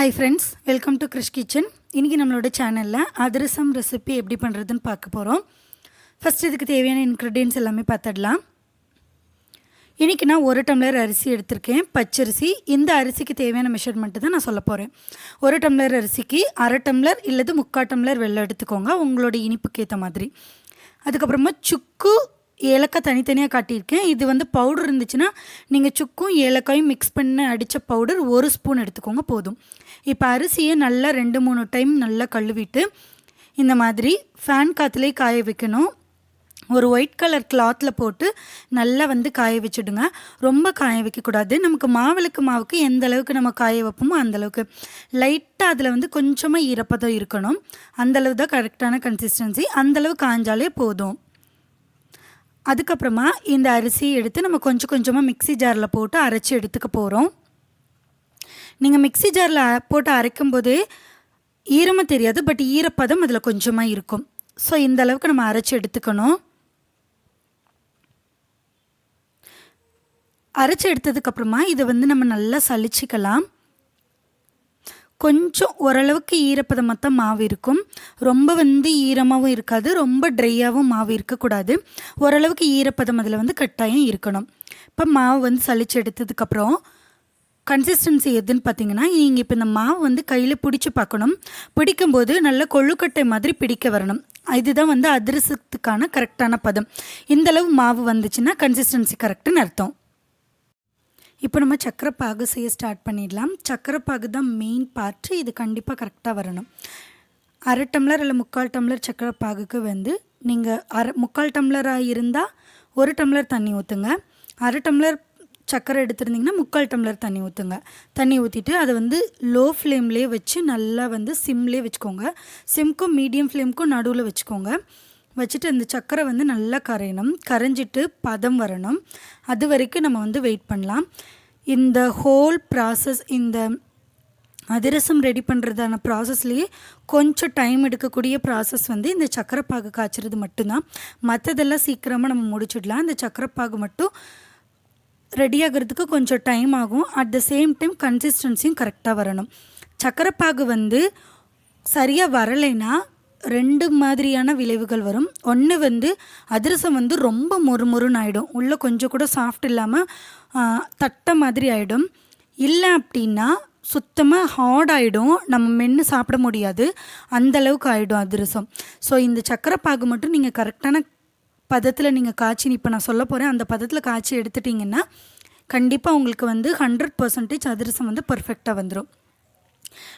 Hi friends, welcome to Krish Kitchen. இன்னைக்கு நம்மளோட சேனல்ல அதிரசம் ரெசிபி எப்படி பண்றதுன்னு பார்க்க போறோம். ஃபர்ஸ்ட் இதுக்கு தேவையான இன்கிரிடியன்ட்ஸ் எல்லாமே பார்த்துடலாம். இன்னைக்கு நான் 1 டம்ளர் அரிசி எடுத்துர்க்கேன், பச்சரிசி. இந்த அரிசிக்கு தேவையான மெஷர்மென்ட் தான் நான் சொல்ல போறேன். 1 டம்ளர் அரிசிக்கு 1/2 டம்ளர் இல்லது 3/4 டம்ளர் வெல்லம் எடுத்துக்கோங்க, உங்களோட இனிப்புக்கு ஏத்த மாதிரி. அதுக்கு அப்புறமா சுக்கு ஏலக்காய் தனித்தனியாக காட்டியிருக்கேன். இது வந்து பவுடர் இருந்துச்சுன்னா நீங்கள் சுக்கும் ஏலக்காயும் மிக்ஸ் பண்ண அடித்த பவுடர் 1 ஸ்பூன் எடுத்துக்கோங்க போதும். இப்போ அரிசியை நல்லா 2-3 டைம் நல்லா கழுவிட்டு இந்த மாதிரி ஃபேன் காற்றுலேயே காய வைக்கணும். ஒரு ஒயிட் கலர் கிளாத்தில் போட்டு நல்லா வந்து காய வச்சுடுங்க. ரொம்ப காய வைக்கக்கூடாது. நமக்கு மாவுக்கு எந்த அளவுக்கு நம்ம காய வைப்போமோ அந்தளவுக்கு லைட்டாக அதில் வந்து கொஞ்சமாக ஈரப்பதம் இருக்கணும். அந்தளவு தான் கரெக்டான கன்சிஸ்டன்சி. அந்தளவு காய்ஞ்சாலே போதும். அதுக்கப்புறமா இந்த அரிசியை எடுத்து நம்ம கொஞ்சம் கொஞ்சமாக மிக்ஸி ஜாரில் போட்டு அரைச்சி எடுத்துக்க போகிறோம். நீங்கள் மிக்ஸி ஜாரில் போட்டு அரைக்கும் போதே ஈரமாக தெரியாது, பட் ஈரப்பதம் அதில் கொஞ்சமாக இருக்கும். ஸோ இந்த அளவுக்கு நம்ம அரைச்சி எடுத்துக்கணும். அரைச்சி எடுத்ததுக்கப்புறமா இதை வந்து நம்ம நல்லா சலிச்சிக்கலாம். கொஞ்சம் ஓரளவுக்கு ஈரப்பதமாக தான் மாவு இருக்கும். ரொம்ப வந்து ஈரமாகவும் இருக்காது, ரொம்ப ட்ரையாகவும் மாவு இருக்கக்கூடாது. ஓரளவுக்கு ஈரப்பதம் அதில் வந்து கட்டாயம் இருக்கணும். இப்போ மாவு வந்து சலிச்சு எடுத்ததுக்கப்புறம் கன்சிஸ்டன்சி எதுன்னு பார்த்தீங்கன்னா, நீங்கள் இப்போ இந்த மாவு வந்து கையில் பிடிச்சி பார்க்கணும். பிடிக்கும்போது நல்ல கொழுக்கட்டை மாதிரி பிடிக்க வரணும். இதுதான் வந்து அதிரசத்துக்கான கரெக்டான பதம். இந்தளவு மாவு வந்துச்சுன்னா கன்சிஸ்டன்சி கரெக்டுன்னு அர்த்தம். இப்போ நம்ம சக்கரை பாகு செய்ய ஸ்டார்ட் பண்ணிடலாம். சக்கரை பாகு தான் மெயின் பார்ட்டு. இது கண்டிப்பாக கரெக்டாக வரணும். 1/2 டம்ளர் இல்லை 3/4 டம்ளர் சக்கரை பாகுக்கு வந்து நீங்கள் 3/4 டம்ளராக இருந்தால் 1 டம்ளர் தண்ணி ஊற்றுங்க. 1/2 டம்ளர் சக்கரை எடுத்துருந்திங்கன்னா 3/4 டம்ளர் தண்ணி ஊற்றுங்க. தண்ணி ஊற்றிட்டு அதை வந்து லோ ஃப்ளேம்லேயே வச்சு நல்லா வந்து சிம்லேயே வச்சுக்கோங்க. சிம்க்கும் மீடியம் ஃப்ளேமுக்கும் நடுவில் வச்சுக்கோங்க. வச்சுட்டு அந்த சக்கரை வந்து நல்லா கரையணும். கரைஞ்சிட்டு பதம் வரணும். அது வரைக்கும் நம்ம வந்து வெயிட் பண்ணலாம். இந்த ஹோல் ப்ராசஸ், இந்த அதிரசம் ரெடி பண்ணுறதான ப்ராசஸ்லேயே கொஞ்சம் டைம் எடுக்கக்கூடிய ப்ராசஸ் வந்து இந்த சக்கரை பாகு காய்ச்சறது மட்டும்தான். மற்றதெல்லாம் சீக்கிரமாக நம்ம முடிச்சிடலாம். இந்த சக்கரை பாகு மட்டும் ரெடி ஆகிறதுக்கு கொஞ்சம் டைம் ஆகும். அட் த சேம் டைம் கன்சிஸ்டன்சியும் கரெக்டாக வரணும். சக்கரை பாகு வந்து சரியாக வரலைன்னா 2 மாதிரியான விளைவுகள் வரும். ஒன்று வந்து அதிரசம் வந்து ரொம்ப மொறுமொறுன்னு ஆகிடும், உள்ளே கொஞ்சம் கூட சாஃப்ட் இல்லாமல் தட்டை மாதிரி ஆகிடும். இல்லை அப்படின்னா சுத்தமாக ஹார்ட் ஆகிடும், நம்ம மென்று சாப்பிட முடியாது, அந்தளவுக்கு ஆகிடும் அதிரசம். ஸோ இந்த சக்கரை பாகு மட்டும் நீங்கள் கரெக்டான பதத்தில் நீங்கள் காய்ச்சி, இப்போ நான் சொல்ல போகிறேன் அந்த பதத்தில் காய்ச்சி எடுத்துட்டிங்கன்னா கண்டிப்பாக உங்களுக்கு வந்து 100% அதிரசம் வந்து பர்ஃபெக்டாக வந்துடும்.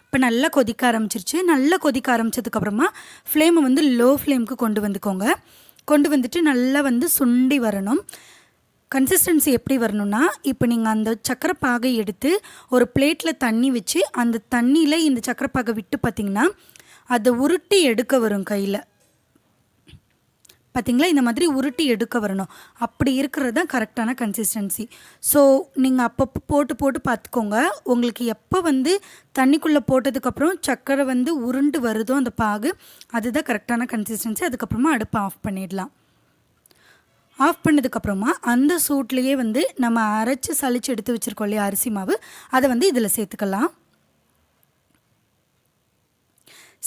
இப்போ நல்லா கொதிக்க ஆரம்பிச்சிருச்சு. நல்லா கொதிக்க ஆரம்பித்ததுக்கப்புறமா ஃப்ளேமை வந்து லோ ஃப்ளேமுக்கு கொண்டு வந்துக்கோங்க. கொண்டு வந்துட்டு நல்லா வந்து சுண்டி வரணும். கன்சிஸ்டன்சி எப்படி வரணும்னா, இப்போ நீங்கள் அந்த சக்கரை பாகை எடுத்து ஒரு பிளேட்டில் தண்ணி வச்சு அந்த தண்ணியில் இந்த சக்கரை பாகை விட்டு பார்த்திங்கன்னா அதை உருட்டி எடுக்க வரும் கையில். பார்த்திங்களா, இந்த மாதிரி உருட்டி எடுக்க வரணும். அப்படி இருக்கிறது தான் கரெக்டான கன்சிஸ்டன்சி. ஸோ நீங்கள் அப்பப்போ போட்டு பார்த்துக்கோங்க. உங்களுக்கு எப்போ வந்து தண்ணிக்குள்ளே போட்டதுக்கப்புறம் சக்கரை வந்து உருண்டு வருதோ அந்த பாகு, அதுதான் கரெக்டான கன்சிஸ்டன்சி. அதுக்கப்புறமா அடுப்பை ஆஃப் பண்ணிடலாம். ஆஃப் பண்ணதுக்கப்புறமா அந்த சூட்லேயே வந்து நம்ம அரைச்சி சளிச்சு எடுத்து வச்சுருக்கோம் இல்லையா அரிசி மாவு, அதை வந்து இதில் சேர்த்துக்கலாம்.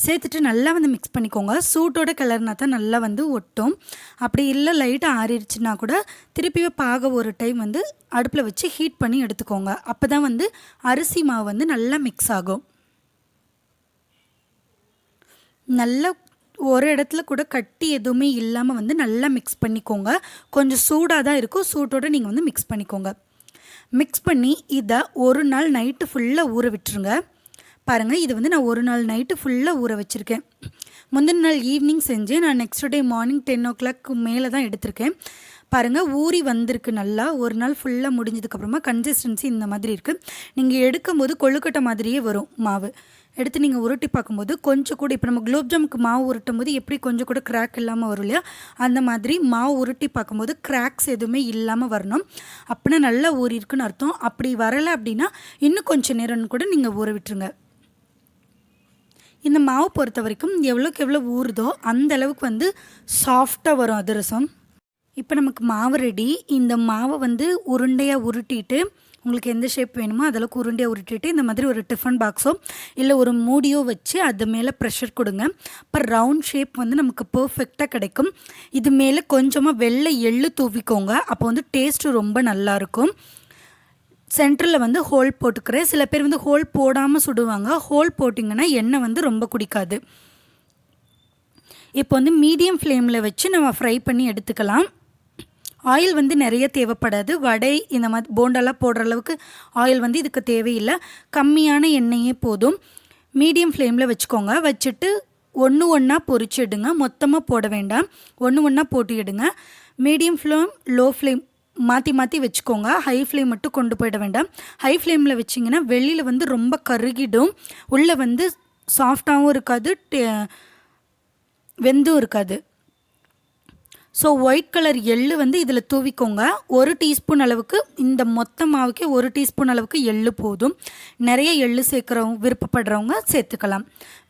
சேர்த்துட்டு நல்லா வந்து மிக்ஸ் பண்ணிக்கோங்க. சூட்டோட கிளறினா தான் நல்லா வந்து ஒட்டும். அப்படி இல்லை லைட்டாக ஆறிடுச்சுன்னா கூட திருப்பியே பாக ஒரு டைம் வந்து அடுப்பில் வச்சு ஹீட் பண்ணி எடுத்துக்கோங்க. அப்போ தான் வந்து அரிசி மாவு வந்து நல்லா மிக்ஸ் ஆகும். நல்லா ஒரு இடத்துல கூட கட்டி எதுவுமே இல்லாமல் வந்து நல்லா மிக்ஸ் பண்ணிக்கோங்க. கொஞ்சம் சூடாக தான் இருக்கும், சூட்டோடு நீங்கள் வந்து மிக்ஸ் பண்ணிக்கோங்க. மிக்ஸ் பண்ணி இதை ஒரு நாள் நைட்டு ஃபுல்லாக ஊற விட்டுருங்க. பாருங்கள், இது வந்து நான் ஒரு நாள் நைட்டு ஃபுல்லாக ஊற வச்சுருக்கேன். முந்தின நாள் ஈவினிங் செஞ்சேன். நான் நெக்ஸ்ட் டே மார்னிங் 10 o'clock மேலே தான் எடுத்திருக்கேன். பாருங்கள், ஊறி வந்திருக்கு நல்லா. ஒரு நாள் ஃபுல்லாக முடிஞ்சதுக்கப்புறமா கன்சிஸ்டன்சி இந்த மாதிரி இருக்குது. நீங்கள் எடுக்கும்போது கொழுக்கட்டை மாதிரியே வரும் மாவு. எடுத்து நீங்கள் உருட்டி பார்க்கும்போது கொஞ்சம் கூட, இப்போ நம்ம குலோப்ஜாமுக்கு மாவு உருட்டும் போது எப்படி கொஞ்சம் கூட கிராக் இல்லாமல் வரும் இல்லையா, அந்த மாதிரி மாவு உருட்டி பார்க்கும்போது கிராக்ஸ் எதுவுமே இல்லாமல் வரணும். அப்படின்னா நல்லா ஊறி இருக்குன்னு அர்த்தம். அப்படி வரலை அப்படின்னா இன்னும் கொஞ்சம் நேரம்னு கூட நீங்கள் ஊற விட்டுருங்க. இந்த மாவு பொறுத்த வரைக்கும் எவ்வளோக்கு எவ்வளோ ஊறுதோ அந்த அளவுக்கு வந்து சாஃப்டாக வரும் அதிரசம். இப்போ நமக்கு மாவு ரெடி. இந்த மாவை வந்து உருண்டையாக உருட்டிட்டு உங்களுக்கு எந்த ஷேப் வேணுமோ அதெல்லாம் உருண்டையாக உருட்டிட்டு இந்த மாதிரி ஒரு டிஃபன் பாக்ஸோ இல்லை ஒரு மூடியோ வச்சு அது மேலே ப்ரெஷர் கொடுங்க. அப்போ ரவுண்ட் ஷேப் வந்து நமக்கு பர்ஃபெக்டாக கிடைக்கும். இது மேலே கொஞ்சமாக வெள்ளை எள்ளு தூவிக்கோங்க. அப்போ வந்து டேஸ்ட்டு ரொம்ப நல்லாயிருக்கும். சென்டரில் வந்து ஹோல் போட்டுக்கிறேன். சில பேர் வந்து ஹோல் போடாமல் சுடுவாங்க. ஹோல் போட்டிங்கன்னா எண்ணெய் வந்து ரொம்ப குடிக்காது. இப்போ வந்து மீடியம் ஃப்ளேமில் வச்சு நம்ம ஃப்ரை பண்ணி எடுத்துக்கலாம். ஆயில் வந்து நிறைய தேவைப்படாது. வடை இந்த மாதிரி போண்டாலாம் போடுற அளவுக்கு ஆயில் வந்து இதுக்கு தேவையில்லை. கம்மியான எண்ணெயே போதும். மீடியம் ஃப்ளேமில் வச்சுக்கோங்க. வச்சுட்டு ஒன்று ஒன்றா பொரிச்சிடுங்க. மொத்தமாக போட வேண்டாம், ஒன்று ஒன்றா போட்டு எடுங்க. மீடியம் ஃப்ளேம் லோ ஃப்ளேம் மாற்றி மாற்றி வச்சுக்கோங்க. ஹை ஃப்ளேம் மட்டும் கொண்டு போயிட வேண்டாம். ஹை ஃப்ளேமில் வச்சிங்கன்னா வெளியில் வந்து ரொம்ப கருகிடும், உள்ளே வந்து சாஃப்டாகவும் இருக்காது, வெந்தும் இருக்காது. ஸோ ஒயிட் கலர் எள்ளு வந்து இதில் தூவிக்கோங்க. 1 டீஸ்பூன் அளவுக்கு, இந்த மொத்த மாவுக்கே 1 டீஸ்பூன் அளவுக்கு எள்ளு போதும். நிறைய எள்ளு சேர்க்குறவங்க விருப்பப்படுறவங்க சேர்த்துக்கலாம்.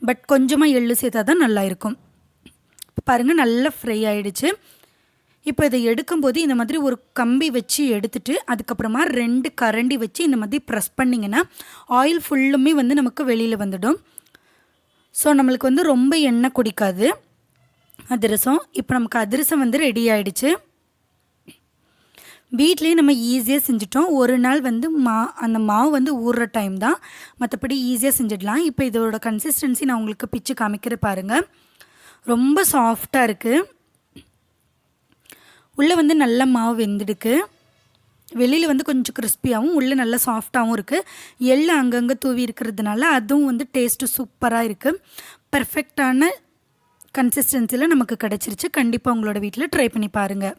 பட் கொஞ்சமாக எள்ளு சேர்த்தா தான் நல்லா இருக்கும். பாருங்கள், நல்லா ஃப்ரை ஆகிடுச்சு. இப்போ இதை எடுக்கும்போது இந்த மாதிரி ஒரு கம்பி வச்சு எடுத்துட்டு அதுக்கப்புறமா 2 கரண்டி வச்சு இந்த மாதிரி ப்ரெஸ் பண்ணிங்கன்னா ஆயில் ஃபுல்லுமே வந்து நமக்கு வெளியில் வந்துடும். ஸோ நம்மளுக்கு வந்து ரொம்ப எண்ணெய் குடிக்காது அதிரசம். இப்போ நமக்கு அதிரசம் வந்து ரெடி ஆகிடுச்சு. வீட்லேயே நம்ம ஈஸியாக செஞ்சிட்டோம். ஒரு நாள் வந்து அந்த மாவு வந்து ஊறுற டைம் தான், மற்றபடி ஈஸியாக செஞ்சிடலாம். இப்போ இதோட கன்சிஸ்டன்சி நான் உங்களுக்கு பிச்சு காமிக்கிற பாருங்கள். ரொம்ப சாஃப்டாக இருக்குது. உள்ளே வந்து நல்ல மாவு வெந்துடுக்கு. வெளியில் வந்து கொஞ்சம் கிறிஸ்பியாகவும் உள்ளே நல்லா சாஃப்டாகவும் இருக்குது. எள்ளு அங்கங்கே தூவி இருக்கிறதுனால அதுவும் வந்து டேஸ்ட்டு சூப்பராக இருக்குது. பர்ஃபெக்டான கன்சிஸ்டன்சியில் நமக்கு கிடச்சிருச்சு. கண்டிப்பாக உங்களோட வீட்டில் ட்ரை பண்ணி பாருங்கள்.